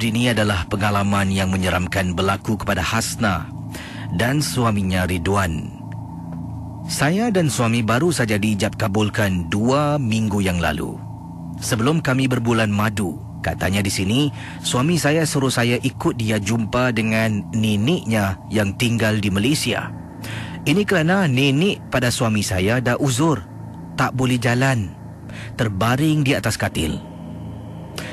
ini adalah pengalaman yang menyeramkan berlaku kepada Hasna dan suaminya Ridwan. Saya dan suami baru saja diijab kabulkan 2 minggu yang lalu. Sebelum kami berbulan madu, katanya di sini, suami saya suruh saya ikut dia jumpa dengan neneknya yang tinggal di Malaysia. Ini kerana nenek pada suami saya dah uzur, tak boleh jalan, terbaring di atas katil.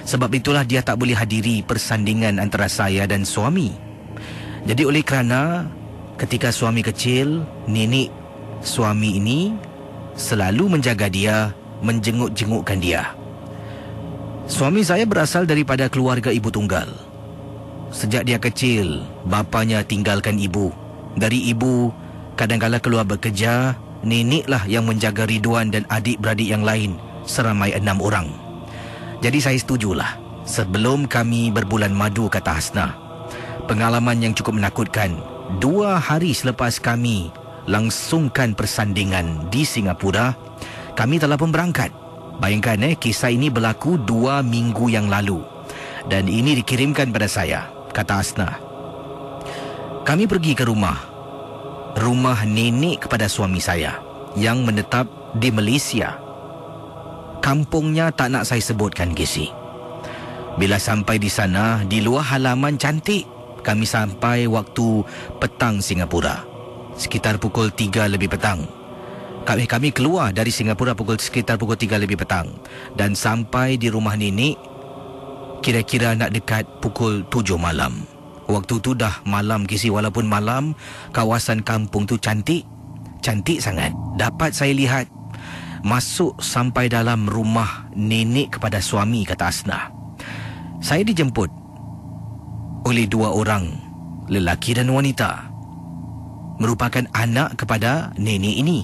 Sebab itulah dia tak boleh hadiri persandingan antara saya dan suami. Jadi oleh kerana ketika suami kecil, nenek suami ini selalu menjaga dia, menjenguk-jengukkan dia. Suami saya berasal daripada keluarga ibu tunggal. Sejak dia kecil, bapanya tinggalkan ibu. Dari ibu, kadang-kala keluar bekerja, neneklah yang menjaga Ridwan dan adik-beradik yang lain, seramai 6 orang. Jadi saya setujulah. Sebelum kami berbulan madu, kata Hasna, pengalaman yang cukup menakutkan. 2 hari selepas kami langsungkan persandingan di Singapura, kami telah pun berangkat. Bayangkan kisah ini berlaku 2 minggu yang lalu. Dan ini dikirimkan pada saya, kata Hasna. Kami pergi ke rumah nenek kepada suami saya yang menetap di Malaysia. Kampungnya tak nak saya sebutkan, Gisi. Bila sampai di sana, di luar halaman cantik, kami sampai waktu petang Singapura, sekitar pukul 3 lebih petang. Kami keluar dari Singapura sekitar pukul 3 lebih petang dan sampai di rumah nenek kira-kira nak dekat pukul 7 malam. Waktu tu dah malam, Kisi. Walaupun malam, kawasan kampung tu cantik sangat. Dapat saya lihat masuk sampai dalam rumah nenek kepada suami, kata Hasna. Saya dijemput oleh 2 orang, lelaki dan wanita, merupakan anak kepada nenek ini.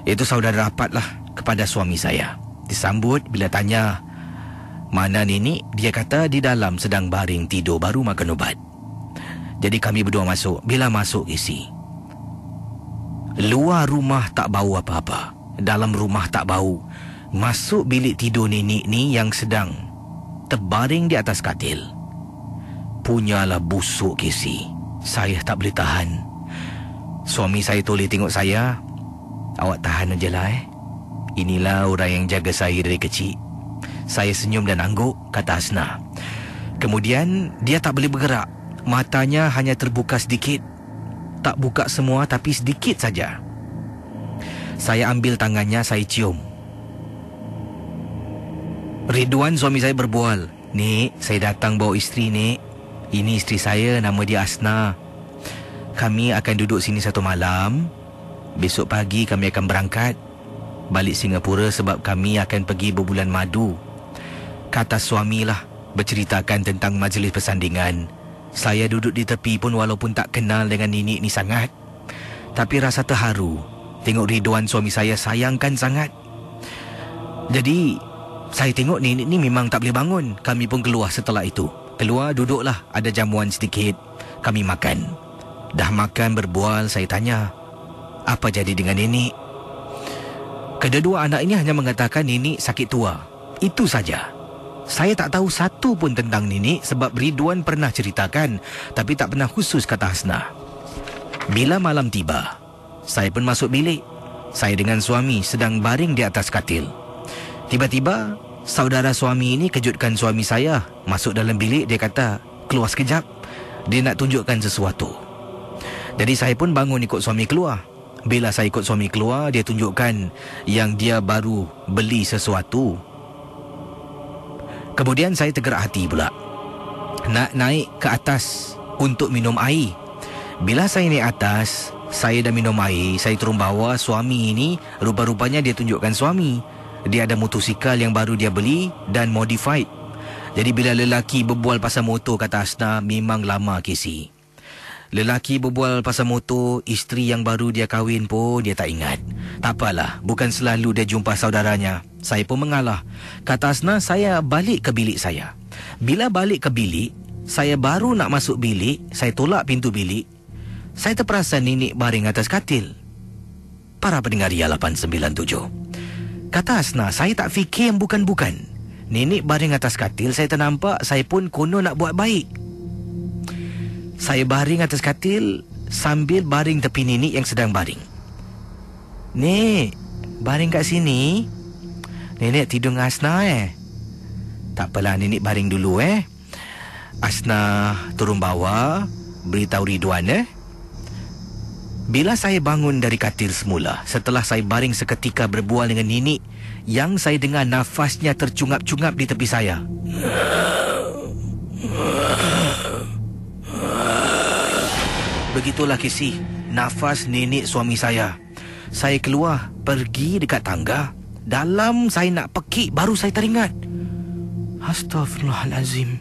Itu saudara rapatlah kepada suami saya. Disambut, bila tanya mana nenek, dia kata di dalam sedang baring tidur, baru makan ubat. Jadi kami berdua masuk. Bila masuk, isi, luar rumah tak bau apa-apa, dalam rumah tak bau. Masuk bilik tidur nenek ni yang sedang terbaring di atas katil, punyalah busuk, isi. Saya tak boleh tahan. Suami saya toleh tengok saya. Awak tahan aja lah Inilah orang yang jaga saya dari kecil. Saya senyum dan angguk, kata Hasna. Kemudian dia tak boleh bergerak. Matanya hanya terbuka sedikit. Tak buka semua tapi sedikit saja. Saya ambil tangannya, saya cium. Ridwan suami saya berbual. Nek, saya datang bawa isteri, Nek. Ini isteri saya, nama dia Hasna. Kami akan duduk sini 1 malam. Besok pagi kami akan berangkat balik Singapura sebab kami akan pergi berbulan madu. Kata suamilah, berceritakan tentang majlis persandingan. Saya duduk di tepi pun walaupun tak kenal dengan nenek ni sangat, tapi rasa terharu tengok Ridwan suami saya sayangkan sangat. Jadi saya tengok nenek ni memang tak boleh bangun. Kami pun keluar setelah itu. Keluar, duduklah, ada jamuan sedikit. Kami makan. Dah makan berbual, saya tanya, apa jadi dengan nenek? Kedua anak ini hanya mengatakan nenek sakit tua. Itu saja. Saya tak tahu satu pun tentang nenek sebab Ridwan pernah ceritakan, tapi tak pernah khusus, kata Hasna. Bila malam tiba, saya pun masuk bilik. Saya dengan suami sedang baring di atas katil. Tiba-tiba, saudara suami ini kejutkan suami saya. Masuk dalam bilik, dia kata, keluar sekejap. Dia nak tunjukkan sesuatu. Jadi saya pun bangun ikut suami keluar. Bila saya ikut suami keluar, dia tunjukkan yang dia baru beli sesuatu. Kemudian saya tergerak hati pula, nak naik ke atas untuk minum air. Bila saya naik atas, saya dah minum air, saya turun bawah. Suami ini, rupa-rupanya dia tunjukkan suami, dia ada motosikal yang baru dia beli dan modified. Jadi bila lelaki berbual pasal motor, kata Hasna, memang lama, Casey. Lelaki berbual pasal motor, isteri yang baru dia kahwin pun dia tak ingat. Tak apalah, bukan selalu dia jumpa saudaranya. Saya pun mengalah. Kata Hasna, saya balik ke bilik saya. Bila balik ke bilik, saya baru nak masuk bilik, saya tolak pintu bilik. Saya terperasan nenek baring atas katil. Para pendengar Ria 897. Kata Hasna, saya tak fikir yang bukan-bukan. Nenek baring atas katil, saya ternampak. Saya pun konon nak buat baik. Saya baring atas katil sambil baring tepi nenek yang sedang baring. Nek, baring kat sini. Nenek tidur dengan Asna Tak apalah, nenek baring dulu Asna turun bawah, beritahu Ridwan Bila saya bangun dari katil semula, setelah saya baring seketika berbual dengan nenek, yang saya dengar nafasnya tercungap-cungap di tepi saya. Begitulah Casey, nafas nenek suami saya. Saya keluar, pergi dekat tangga. Dalam saya nak pekik, baru saya teringat. Astaghfirullahalazim.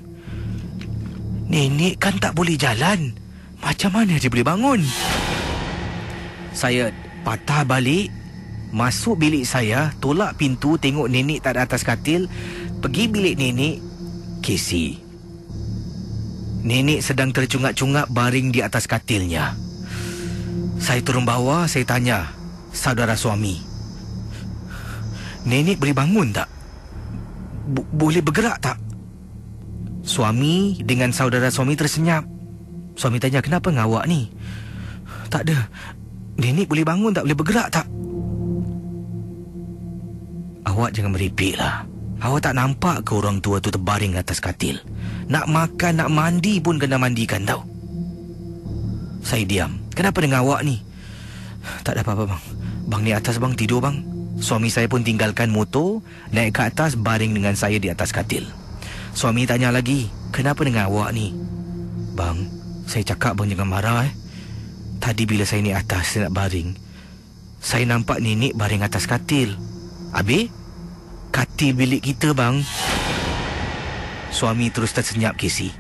Nenek kan tak boleh jalan. Macam mana dia boleh bangun? Saya patah balik, masuk bilik saya, tolak pintu, tengok nenek tak ada atas katil. Pergi bilik nenek, Casey. Nenek sedang tercungap-cungap baring di atas katilnya. Saya turun bawah, saya tanya saudara suami, nenek boleh bangun tak? Boleh bergerak tak? Suami dengan saudara suami tersenyap. Suami tanya, kenapa dengan awak ni? Tak ada. Nenek boleh bangun tak? Boleh bergerak tak? Awak jangan meripiklah. Awak tak nampak ke orang tua tu terbaring atas katil? Nak makan, nak mandi pun kena mandikan tau. Saya diam. Kenapa dengan awak ni? Tak ada apa-apa bang. Bang ni atas bang, tidur bang. Suami saya pun tinggalkan motor, naik ke atas, baring dengan saya di atas katil. Suami tanya lagi, kenapa dengan awak ni? Bang, saya cakap bang jangan marah Tadi bila saya naik atas, saya nak baring, saya nampak nenek baring atas katil. Habis, katil bilik kita bang. Suami terus tersenyap, Casey.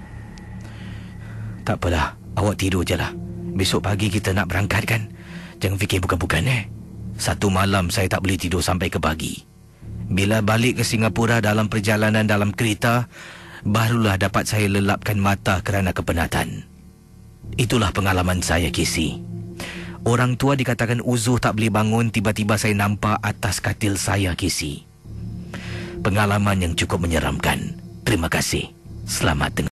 Tak apalah, awak tidur je lah. Besok pagi kita nak berangkat kan? Jangan fikir bukan-bukan Satu malam saya tak boleh tidur sampai ke pagi. Bila balik ke Singapura dalam perjalanan dalam kereta, barulah dapat saya lelapkan mata kerana kepenatan. Itulah pengalaman saya, Casey. Orang tua dikatakan uzur tak boleh bangun, tiba-tiba saya nampak atas katil saya, Casey. Pengalaman yang cukup menyeramkan. Terima kasih. Selamat dengar.